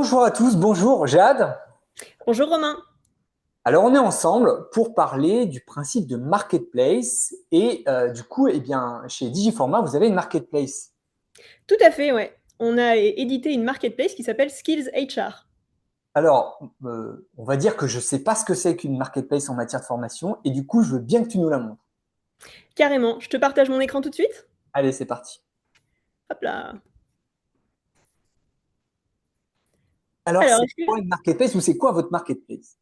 Bonjour à tous, bonjour Jade. Bonjour Romain. Alors on est ensemble pour parler du principe de marketplace et du coup, eh bien, chez Digiformat, vous avez une marketplace. Tout à fait, ouais. On a édité une marketplace qui s'appelle Skills HR. Alors, on va dire que je ne sais pas ce que c'est qu'une marketplace en matière de formation et du coup, je veux bien que tu nous la montres. Carrément. Je te partage mon écran tout de suite? Allez, c'est parti. Hop là. Alors, Alors, c'est quoi une marketplace ou c'est quoi votre marketplace?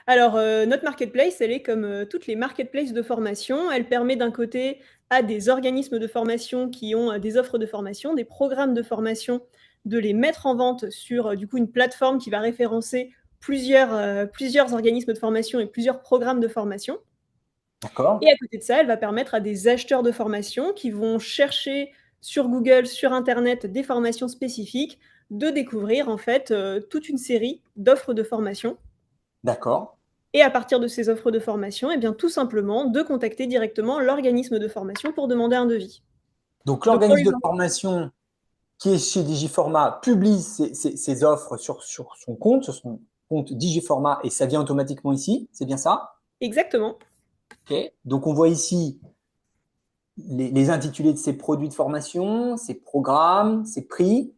notre marketplace, elle est comme toutes les marketplaces de formation. Elle permet d'un côté à des organismes de formation qui ont des offres de formation, des programmes de formation, de les mettre en vente sur du coup une plateforme qui va référencer plusieurs organismes de formation et plusieurs programmes de formation. D'accord? Et à côté de ça, elle va permettre à des acheteurs de formation qui vont chercher sur Google, sur Internet, des formations spécifiques, de découvrir en fait toute une série d'offres de formation. D'accord. Et à partir de ces offres de formation, eh bien, tout simplement de contacter directement l'organisme de formation pour demander un devis. Donc, Donc, on l'organisme les de formation qui est chez Digiformat publie ses offres sur son compte, sur son compte Digiformat et ça vient automatiquement ici. C'est bien ça? Exactement. Ok. Donc, on voit ici les intitulés de ces produits de formation, ces programmes, ces prix.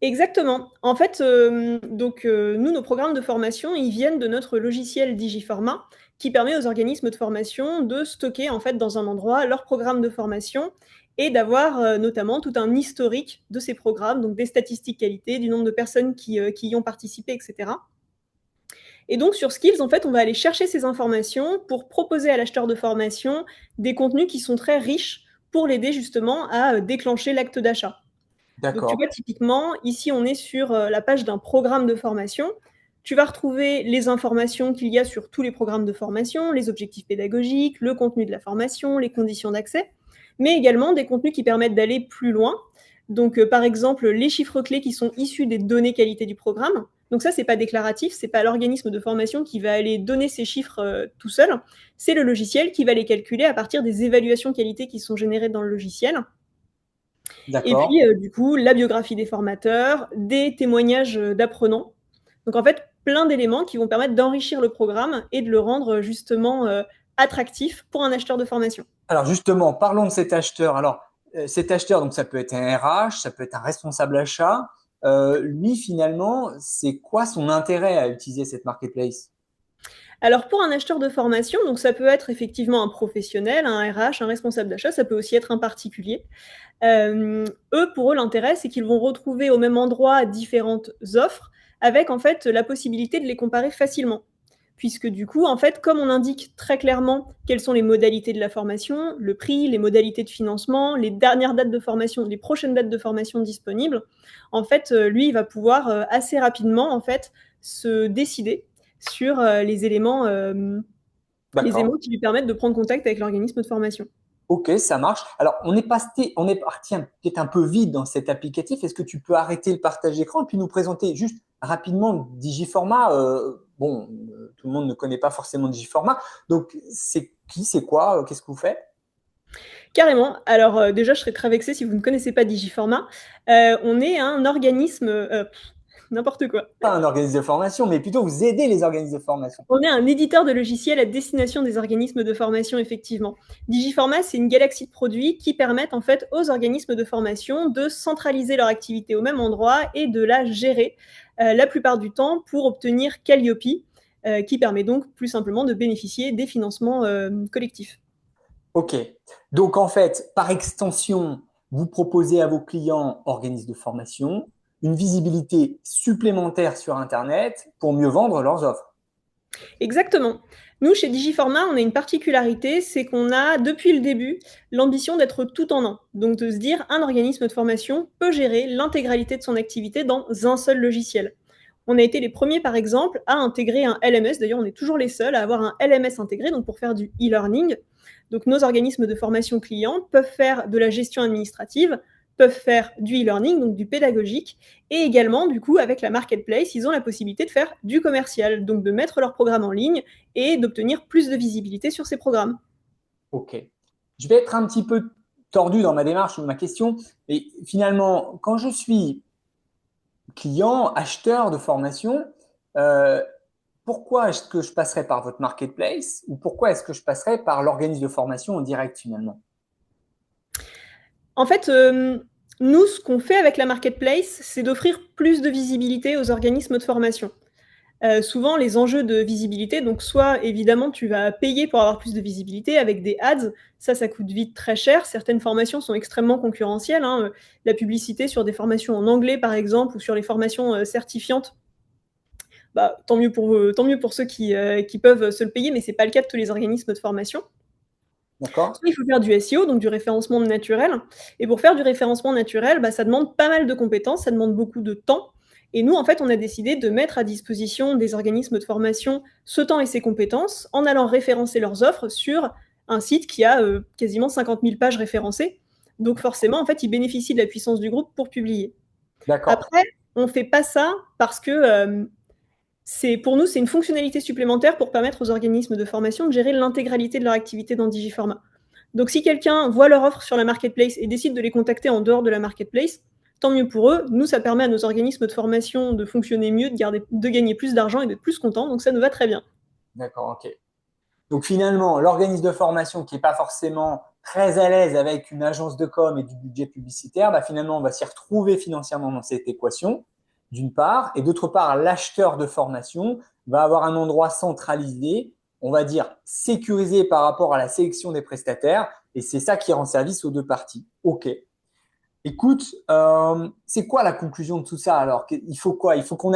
Exactement. En fait, nous, nos programmes de formation, ils viennent de notre logiciel Digiformat, qui permet aux organismes de formation de stocker en fait dans un endroit leurs programmes de formation et d'avoir notamment tout un historique de ces programmes, donc des statistiques qualité, du nombre de personnes qui y ont participé, etc. Et donc sur Skills, en fait, on va aller chercher ces informations pour proposer à l'acheteur de formation des contenus qui sont très riches pour l'aider justement à déclencher l'acte d'achat. Donc, tu D'accord. vois, typiquement, ici, on est sur la page d'un programme de formation. Tu vas retrouver les informations qu'il y a sur tous les programmes de formation, les objectifs pédagogiques, le contenu de la formation, les conditions d'accès, mais également des contenus qui permettent d'aller plus loin. Donc, par exemple, les chiffres clés qui sont issus des données qualité du programme. Donc ça, c'est pas déclaratif, c'est pas l'organisme de formation qui va aller donner ces chiffres tout seul. C'est le logiciel qui va les calculer à partir des évaluations qualité qui sont générées dans le logiciel. Et D'accord. puis, du coup, la biographie des formateurs, des témoignages d'apprenants. Donc, en fait, plein d'éléments qui vont permettre d'enrichir le programme et de le rendre justement attractif pour un acheteur de formation. Alors justement, parlons de cet acheteur. Alors, cet acheteur, donc ça peut être un RH, ça peut être un responsable achat. Lui, finalement, c'est quoi son intérêt à utiliser cette marketplace? Alors, pour un acheteur de formation, donc ça peut être effectivement un professionnel, un RH, un responsable d'achat, ça peut aussi être un particulier. Pour eux, l'intérêt, c'est qu'ils vont retrouver au même endroit différentes offres avec en fait la possibilité de les comparer facilement. Puisque du coup, en fait, comme on indique très clairement quelles sont les modalités de la formation, le prix, les modalités de financement, les dernières dates de formation, les prochaines dates de formation disponibles, en fait, lui, il va pouvoir assez rapidement en fait se décider sur les D'accord. éléments qui lui permettent de prendre contact avec l'organisme de formation. Ok, ça marche. Alors, on est parti peut-être un peu vite dans cet applicatif. Est-ce que tu peux arrêter le partage d'écran et puis nous présenter juste rapidement Digiformat? Bon, tout le monde ne connaît pas forcément Digiformat. Donc, c'est qui, c'est quoi, qu'est-ce que vous faites? Carrément. Alors, déjà, je serais très vexée si vous ne connaissez pas Digiformat. On est un organisme, n'importe quoi. Pas un organisme de formation, mais plutôt vous aidez les organismes de formation. On est un éditeur de logiciels à destination des organismes de formation, effectivement. Digiformat, c'est une galaxie de produits qui permettent en fait aux organismes de formation de centraliser leur activité au même endroit et de la gérer la plupart du temps pour obtenir Calliope, qui permet donc plus simplement de bénéficier des financements collectifs. Ok. Donc, en fait, par extension, vous proposez à vos clients, organismes de formation, une visibilité supplémentaire sur Internet pour mieux vendre leurs offres. Exactement. Nous, chez Digiformat, on a une particularité, c'est qu'on a, depuis le début, l'ambition d'être tout en un. Donc de se dire, un organisme de formation peut gérer l'intégralité de son activité dans un seul logiciel. On a été les premiers, par exemple, à intégrer un LMS. D'ailleurs, on est toujours les seuls à avoir un LMS intégré, donc pour faire du e-learning. Donc nos organismes de formation clients peuvent faire de la gestion administrative, peuvent faire du e-learning, donc du pédagogique, et également, du coup, avec la marketplace, ils ont la possibilité de faire du commercial, donc de mettre leur programme en ligne et d'obtenir plus de visibilité sur ces programmes. Ok. Je vais être un petit peu tordu dans ma démarche ou ma question, mais finalement, quand je suis client, acheteur de formation, euh, pourquoi est-ce que je passerai par votre marketplace ou pourquoi est-ce que je passerai par l'organisme de formation en direct finalement? En fait, nous, ce qu'on fait avec la marketplace, c'est d'offrir plus de visibilité aux organismes de formation. Souvent, les enjeux de visibilité, donc soit évidemment tu vas payer pour avoir plus de visibilité avec des ads, ça coûte vite très cher. Certaines formations sont extrêmement concurrentielles, hein. La publicité sur des formations en anglais par exemple ou sur les formations certifiantes, bah, tant mieux pour ceux qui peuvent se le payer, mais c'est pas le cas de tous les organismes de formation. D'accord? Soit il faut faire du SEO, donc du référencement naturel. Et pour faire du référencement naturel, bah, ça demande pas mal de compétences, ça demande beaucoup de temps. Et nous, en fait, on a décidé de mettre à disposition des organismes de formation ce temps et ces compétences en allant référencer leurs offres sur un site qui a quasiment 50 000 pages référencées. Donc forcément, en fait, ils bénéficient de la puissance du groupe pour publier. D'accord. Après, on ne fait pas ça parce que pour nous, c'est une fonctionnalité supplémentaire pour permettre aux organismes de formation de gérer l'intégralité de leur activité dans Digiformat. Donc si quelqu'un voit leur offre sur la marketplace et décide de les contacter en dehors de la marketplace, tant mieux pour eux. Nous, ça permet à nos organismes de formation de fonctionner mieux, de gagner plus d'argent et d'être plus contents. Donc ça nous va très bien. D'accord, ok. Donc finalement, l'organisme de formation qui n'est pas forcément très à l'aise avec une agence de com et du budget publicitaire, bah finalement, on va s'y retrouver financièrement dans cette équation, d'une part, et d'autre part, l'acheteur de formation va avoir un endroit centralisé, on va dire sécurisé par rapport à la sélection des prestataires, et c'est ça qui rend service aux deux parties. Ok. Écoute, c'est quoi la conclusion de tout ça alors? Il faut quoi? Il faut qu'on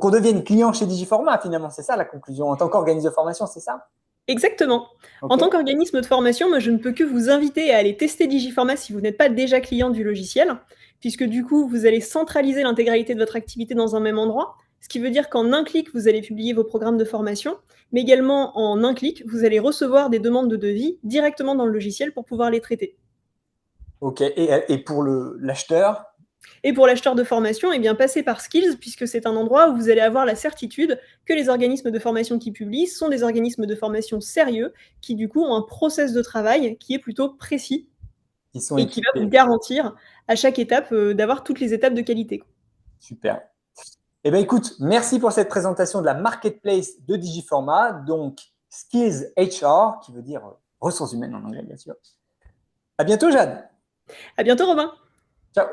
devienne client chez Digiformat finalement, c'est ça la conclusion. En tant qu'organisme de formation, c'est ça? Exactement. En Ok. tant qu'organisme de formation, moi, je ne peux que vous inviter à aller tester Digiformat si vous n'êtes pas déjà client du logiciel, puisque du coup, vous allez centraliser l'intégralité de votre activité dans un même endroit, ce qui veut dire qu'en un clic, vous allez publier vos programmes de formation, mais également en un clic, vous allez recevoir des demandes de devis directement dans le logiciel pour pouvoir les traiter. Ok. Et pour l'acheteur, Et pour l'acheteur de formation, eh bien, passez par Skills, puisque c'est un endroit où vous allez avoir la certitude que les organismes de formation qui publient sont des organismes de formation sérieux, qui du coup ont un process de travail qui est plutôt précis ils sont et qui va vous équipés. garantir à chaque étape d'avoir toutes les étapes de qualité. Super. Eh bien, écoute, merci pour cette présentation de la marketplace de Digiformat, donc Skills HR, qui veut dire ressources humaines en anglais, bien sûr. À bientôt, Jade. À bientôt, Robin. Ciao.